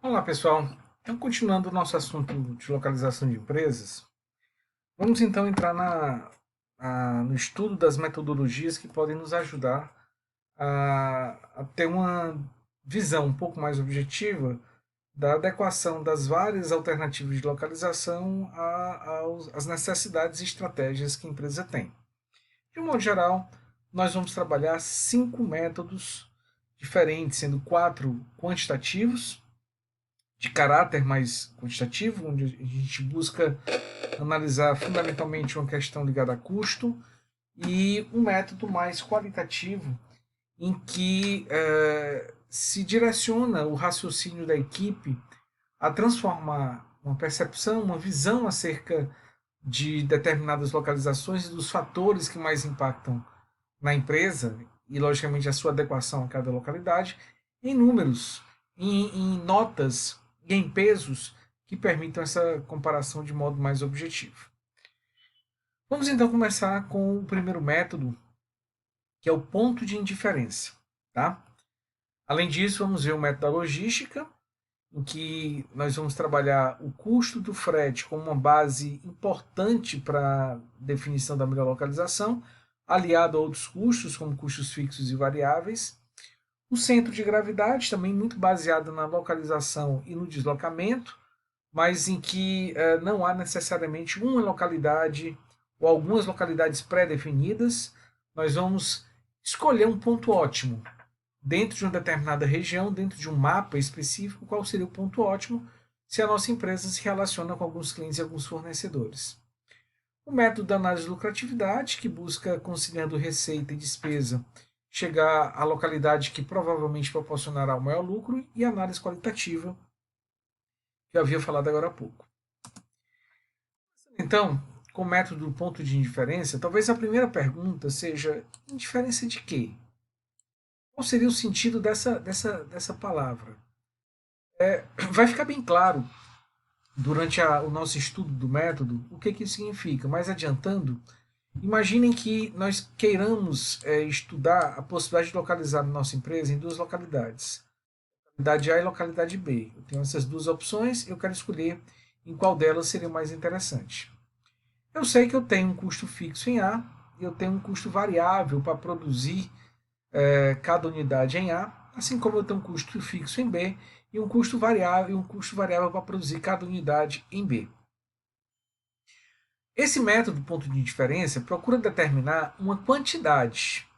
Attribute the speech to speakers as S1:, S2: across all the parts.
S1: Olá, pessoal. Então, continuando o nosso assunto de localização de empresas, vamos então entrar no estudo das metodologias que podem nos ajudar a ter uma visão um pouco mais objetiva da adequação das várias alternativas de localização às necessidades e estratégias que a empresa tem. De um modo geral, nós vamos trabalhar 5 métodos diferentes, sendo 4 quantitativos, de caráter mais quantitativo, onde a gente busca analisar fundamentalmente uma questão ligada a custo, e um método mais qualitativo, em que se direciona o raciocínio da equipe a transformar uma percepção, uma visão acerca de determinadas localizações e dos fatores que mais impactam na empresa e, logicamente, a sua adequação a cada localidade, em números, em notas e em pesos que permitam essa comparação de modo mais objetivo. Vamos então começar com o primeiro método, que é o ponto de indiferença. Tá? Além disso, vamos ver o método da logística, em que nós vamos trabalhar o custo do frete como uma base importante para a definição da melhor localização, aliado a outros custos, como custos fixos e variáveis. O centro de gravidade, também muito baseado na localização e no deslocamento, mas em que não há necessariamente uma localidade ou algumas localidades pré-definidas. Nós vamos escolher um ponto ótimo dentro de uma determinada região, dentro de um mapa específico, qual seria o ponto ótimo se a nossa empresa se relaciona com alguns clientes e alguns fornecedores. O método da análise de lucratividade, que busca, conciliando receita e despesa, chegar à localidade que provavelmente proporcionará o maior lucro, e a análise qualitativa, que eu havia falado agora há pouco. Então, com o método do ponto de indiferença, talvez a primeira pergunta seja: indiferença de quê? Qual seria o sentido dessa palavra? Vai ficar bem claro durante o nosso estudo do método o que isso significa. Mas adiantando, imaginem que nós queiramos estudar a possibilidade de localizar a nossa empresa em duas localidades, localidade A e localidade B. Eu tenho essas duas opções, eu quero escolher em qual delas seria mais interessante. Eu sei que eu tenho um custo fixo em A e eu tenho um custo variável para produzir cada unidade em A, assim como eu tenho um custo fixo em B e um custo variável para produzir cada unidade em B. Esse método ponto de diferença procura determinar uma quantidade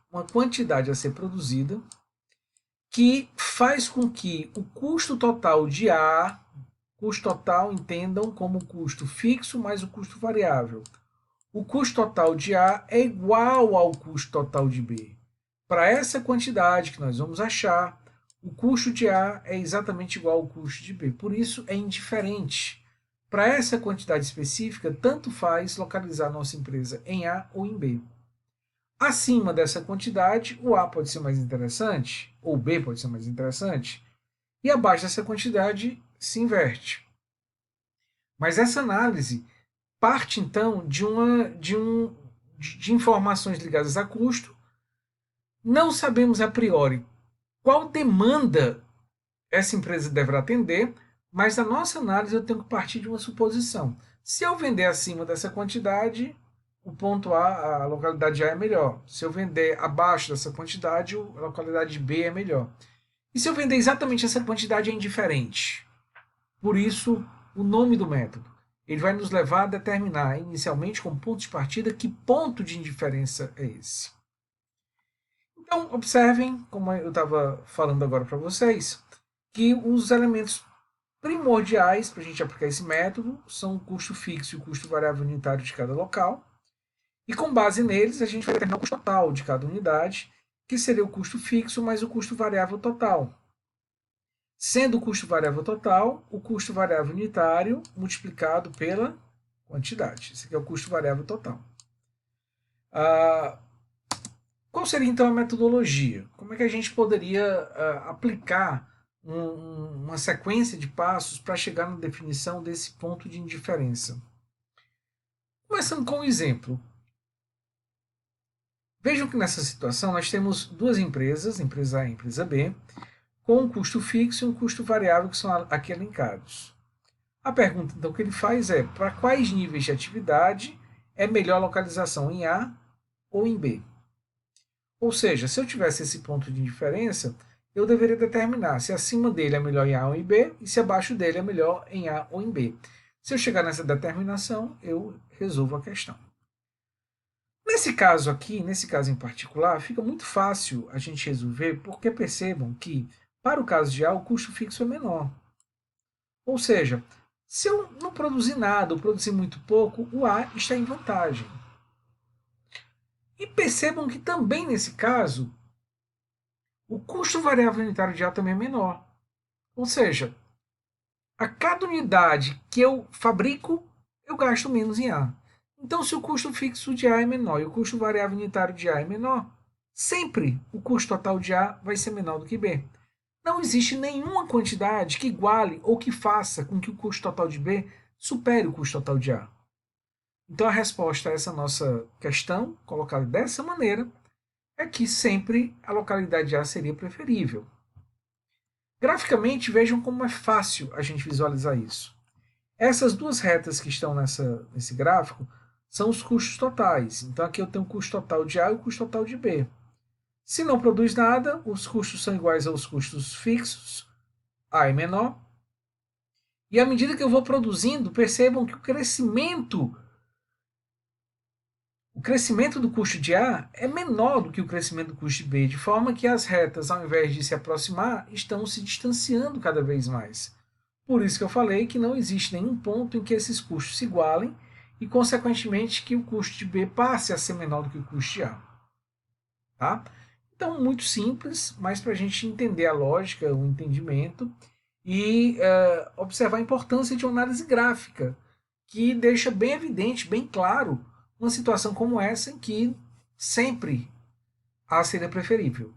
S1: a ser produzida, que faz com que o custo total de A, custo total entendam como custo fixo mais o custo variável, o custo total de A é igual ao custo total de B. Para essa quantidade que nós vamos achar, o custo de A é exatamente igual ao custo de B. Por isso, é indiferente. Para essa quantidade específica, tanto faz localizar nossa empresa em A ou em B. Acima dessa quantidade, o A pode ser mais interessante, ou o B pode ser mais interessante, e abaixo dessa quantidade se inverte. Mas essa análise parte então de informações ligadas a custo. Não sabemos a priori qual demanda essa empresa deverá atender, mas na nossa análise eu tenho que partir de uma suposição. Se eu vender acima dessa quantidade, o ponto A, a localidade A é melhor. Se eu vender abaixo dessa quantidade, a localidade B é melhor. E se eu vender exatamente essa quantidade, é indiferente. Por isso, o nome do método. Ele vai nos levar a determinar, inicialmente, como ponto de partida, que ponto de indiferença é esse. Então, observem, como eu estava falando agora para vocês, que os elementos primordiais para a gente aplicar esse método são o custo fixo e o custo variável unitário de cada local. E com base neles, a gente vai determinar o custo total de cada unidade, que seria o custo fixo mais o custo variável total. Sendo o custo variável total, o custo variável unitário multiplicado pela quantidade. Esse aqui é o custo variável total. Qual seria então a metodologia? Como é que a gente poderia aplicar uma sequência de passos para chegar na definição desse ponto de indiferença? Começando com um exemplo. Vejam que nessa situação nós temos duas empresas, empresa A e empresa B, com um custo fixo e um custo variável que são aqui elencados. A pergunta então que ele faz é: para quais níveis de atividade é melhor localização em A ou em B? Ou seja, se eu tivesse esse ponto de indiferença, eu deveria determinar se acima dele é melhor em A ou em B e se abaixo dele é melhor em A ou em B. Se eu chegar nessa determinação, eu resolvo a questão. Nesse caso aqui, nesse caso em particular, fica muito fácil a gente resolver, porque percebam que, para o caso de A, o custo fixo é menor. Ou seja, se eu não produzir nada ou produzir muito pouco, o A está em vantagem. E percebam que também nesse caso, o custo variável unitário de A também é menor. Ou seja, a cada unidade que eu fabrico, eu gasto menos em A. Então, se o custo fixo de A é menor e o custo variável unitário de A é menor, sempre o custo total de A vai ser menor do que B. Não existe nenhuma quantidade que iguale ou que faça com que o custo total de B supere o custo total de A. Então, a resposta a essa nossa questão, colocada dessa maneira, é que sempre a localidade A seria preferível. Graficamente, vejam como é fácil a gente visualizar isso. Essas duas retas que estão nesse gráfico são os custos totais. Então, aqui eu tenho o custo total de A e o custo total de B. Se não produz nada, os custos são iguais aos custos fixos, A é menor. E à medida que eu vou produzindo, percebam que o crescimento do custo de A é menor do que o crescimento do custo de B, de forma que as retas, ao invés de se aproximar, estão se distanciando cada vez mais. Por isso que eu falei que não existe nenhum ponto em que esses custos se igualem e, consequentemente, que o custo de B passe a ser menor do que o custo de A. Tá? Então, muito simples, mas para a gente entender a lógica, o entendimento e observar a importância de uma análise gráfica, que deixa bem evidente, bem claro, uma situação como essa em que sempre A seria preferível.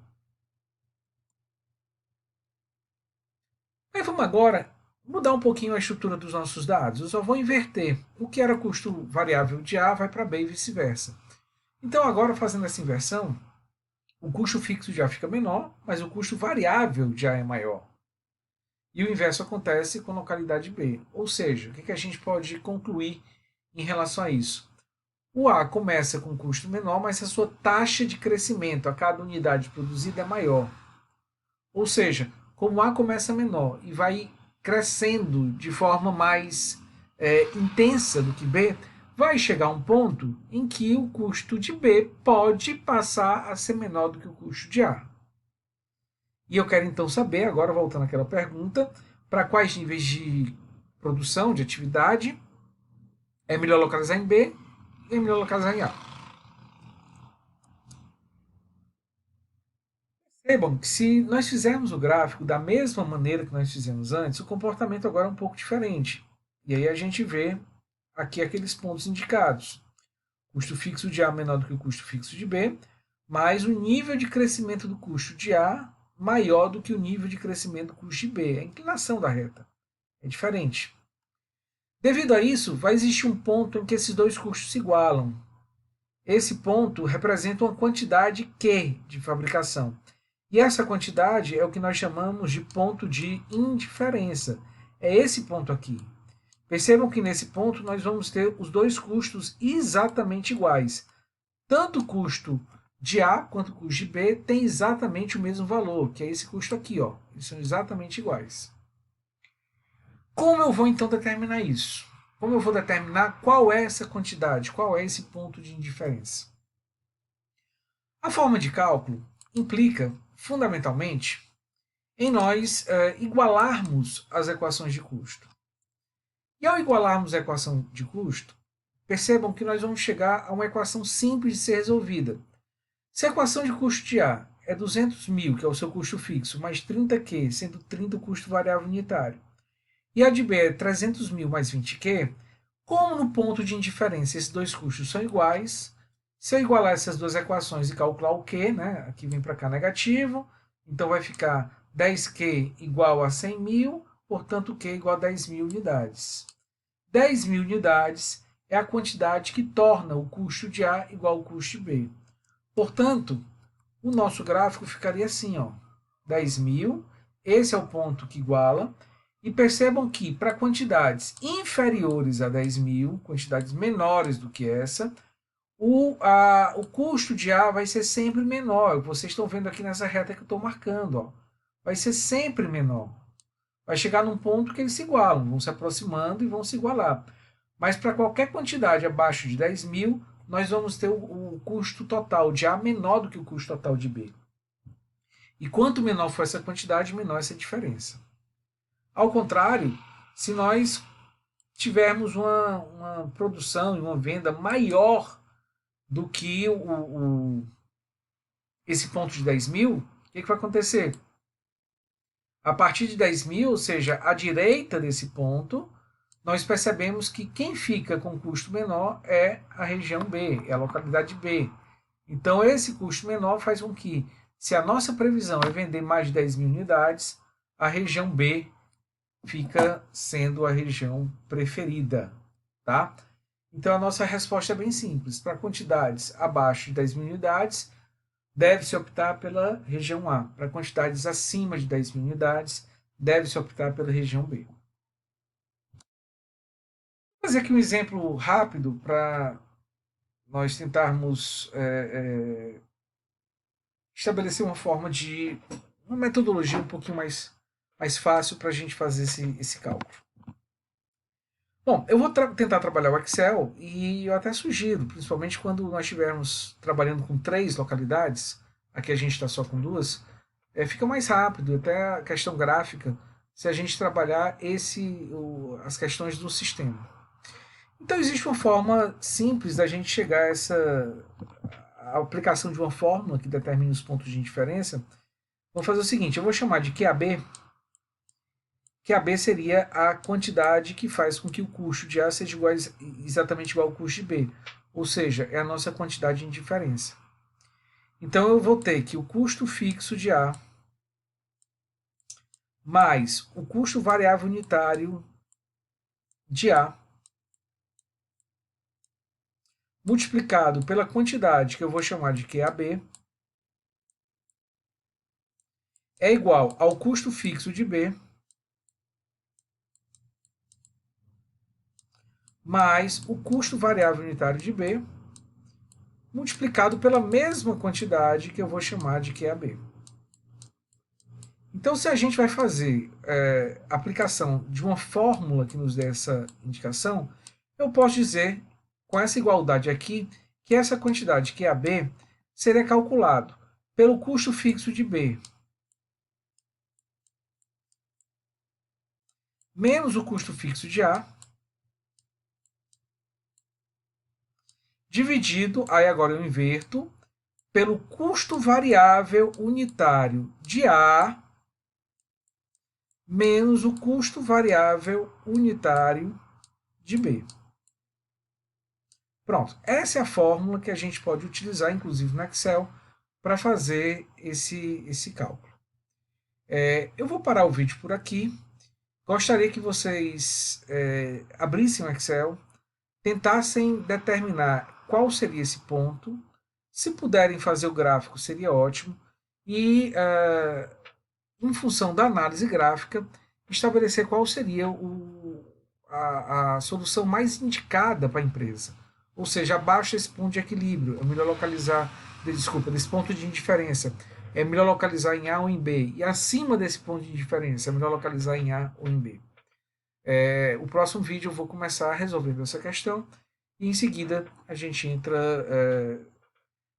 S1: Aí vamos agora mudar um pouquinho a estrutura dos nossos dados. Eu só vou inverter. O que era custo variável de A vai para B e vice-versa. Então, agora fazendo essa inversão, o custo fixo de A fica menor, mas o custo variável de A é maior. E o inverso acontece com a localidade B. Ou seja, o que a gente pode concluir em relação a isso? O A começa com um custo menor, mas a sua taxa de crescimento a cada unidade produzida é maior. Ou seja, como A começa menor e vai crescendo de forma mais intensa do que B, vai chegar um ponto em que o custo de B pode passar a ser menor do que o custo de A. E eu quero então saber, agora voltando àquela pergunta, para quais níveis de produção, de atividade, é melhor localizar em B e é melhor localizar em A. Percebam que se nós fizermos o gráfico da mesma maneira que nós fizemos antes, o comportamento agora é um pouco diferente. E aí a gente vê aqui aqueles pontos indicados. Custo fixo de A menor do que o custo fixo de B, mas o nível de crescimento do custo de A maior do que o nível de crescimento do custo de B. A inclinação da reta é diferente. Devido a isso, vai existir um ponto em que esses dois custos se igualam. Esse ponto representa uma quantidade Q de fabricação. E essa quantidade é o que nós chamamos de ponto de indiferença. É esse ponto aqui. Percebam que nesse ponto nós vamos ter os dois custos exatamente iguais. Tanto o custo de A quanto o custo de B tem exatamente o mesmo valor, que é esse custo aqui. Ó. Eles são exatamente iguais. Como eu vou então determinar isso? Como eu vou determinar qual é essa quantidade, qual é esse ponto de indiferença? A forma de cálculo implica, fundamentalmente, em nós igualarmos as equações de custo. E ao igualarmos a equação de custo, percebam que nós vamos chegar a uma equação simples de ser resolvida. Se a equação de custo de A é 200 mil, que é o seu custo fixo, mais 30Q, sendo 30 o custo variável unitário, e a de B é 300 mil mais 20Q, como no ponto de indiferença esses dois custos são iguais, se eu igualar essas duas equações e calcular o Q, né, aqui vem para cá negativo, então vai ficar 10Q igual a 100 mil, portanto Q igual a 10 mil unidades. 10 mil unidades é a quantidade que torna o custo de A igual ao custo de B. Portanto, o nosso gráfico ficaria assim, ó, 10 mil, Esse é o ponto que iguala. E percebam que para quantidades inferiores a 10.000, quantidades menores do que essa, o custo de A vai ser sempre menor. Vocês estão vendo aqui nessa reta que eu estou marcando. Ó. Vai ser sempre menor. Vai chegar num ponto que eles se igualam, vão se aproximando e vão se igualar. Mas para qualquer quantidade abaixo de 10.000, nós vamos ter o custo total de A menor do que o custo total de B. E quanto menor for essa quantidade, menor essa diferença. Ao contrário, se nós tivermos uma produção e uma venda maior do que esse ponto de 10.000, o que vai acontecer? A partir de 10.000, ou seja, à direita desse ponto, nós percebemos que quem fica com custo menor é a região B, é a localidade B. Então, esse custo menor faz com que, se a nossa previsão é vender mais de 10.000 unidades, a região B fica sendo a região preferida, tá? Então, a nossa resposta é bem simples. Para quantidades abaixo de 10.000 unidades, deve-se optar pela região A. Para quantidades acima de 10.000 unidades, deve-se optar pela região B. Vou fazer aqui um exemplo rápido para nós tentarmos estabelecer uma metodologia um pouquinho mais fácil para a gente fazer esse cálculo. Bom, eu vou tentar trabalhar o Excel e eu até sugiro, principalmente quando nós estivermos trabalhando com 3 localidades, aqui a gente está só com 2, fica mais rápido, até a questão gráfica, se a gente trabalhar as questões do sistema. Então existe uma forma simples da gente chegar a aplicação de uma fórmula que determine os pontos de indiferença. Vou fazer o seguinte, eu vou chamar de QAB. QAB seria a quantidade que faz com que o custo de A seja exatamente igual ao custo de B. Ou seja, é a nossa quantidade de indiferença. Então eu vou ter que o custo fixo de A mais o custo variável unitário de A multiplicado pela quantidade que eu vou chamar de QAB é igual ao custo fixo de B mais o custo variável unitário de B multiplicado pela mesma quantidade que eu vou chamar de QAB. Então, se a gente vai fazer aplicação de uma fórmula que nos dê essa indicação, eu posso dizer, com essa igualdade aqui, que essa quantidade QAB seria calculado pelo custo fixo de B menos o custo fixo de A, dividido, aí agora eu inverto, pelo custo variável unitário de A menos o custo variável unitário de B. Pronto, essa é a fórmula que a gente pode utilizar, inclusive no Excel, para fazer esse cálculo. Eu vou parar o vídeo por aqui. Gostaria que vocês abrissem o Excel, tentassem determinar qual seria esse ponto. Se puderem fazer o gráfico, seria ótimo. E, em função da análise gráfica, estabelecer qual seria a solução mais indicada para a empresa. Ou seja, abaixo desse ponto de equilíbrio, é melhor localizar, desse ponto de indiferença, é melhor localizar em A ou em B. E acima desse ponto de indiferença, é melhor localizar em A ou em B. O próximo vídeo eu vou começar resolvendo essa questão e em seguida a gente entra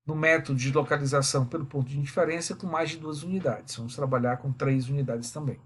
S1: no método de localização pelo ponto de indiferença com mais de 2 unidades. Vamos trabalhar com 3 unidades também.